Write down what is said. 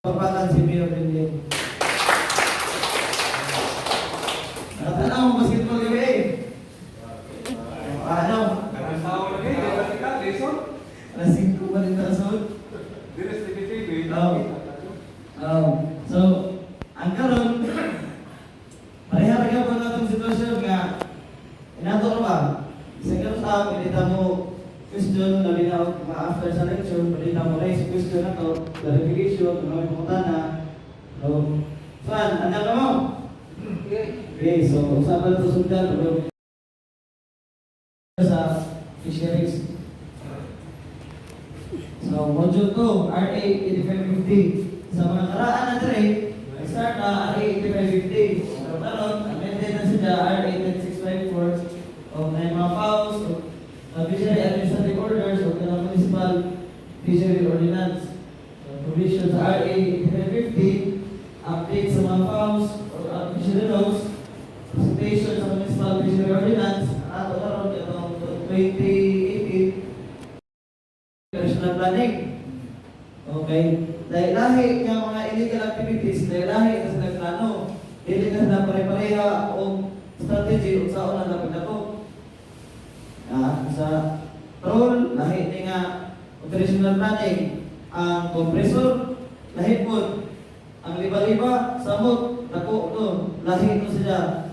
Papakan si Mayor Benjen. Nakatanaw mo basketball gabi eh. Ano? Karang tao lagi, di ba si Kat, Jason? Alas 5 pa rin nakasahod. Dili sa TV, So, ang karon pareha rin po na itong sitwasyon nga inato na ba? Sa karon tao, pinita mo question, labi na after sa lecture, pinita mo raise question na to, clarification, kung may pumunta na. So, saan? Anda ka mo? Okay, so usapan ito sundan sa fisheries. So, module 2, RA 8550. Sa mga karaan na trade, start na RA 8550. So, karon amended na siya RA 10654 o may mga PAUs o fishery administrative orders o kanang municipal fishery ordinance. So, provision sa RA 8550, update sa mga PAUs o fishery laws, presentation sa municipal fishery ordinance, ato karon itong 2018 national planning. Okay? Dahil lahi ng mga illegal activities, dahil lahi na sila plano, hindi na sila pare-pareha o strategy o saan na dapat na to. Sa role, lahi ni nga operational planning, ang compressor, lahi po, ang liba-liba, samot, dako to, lahi ito sila.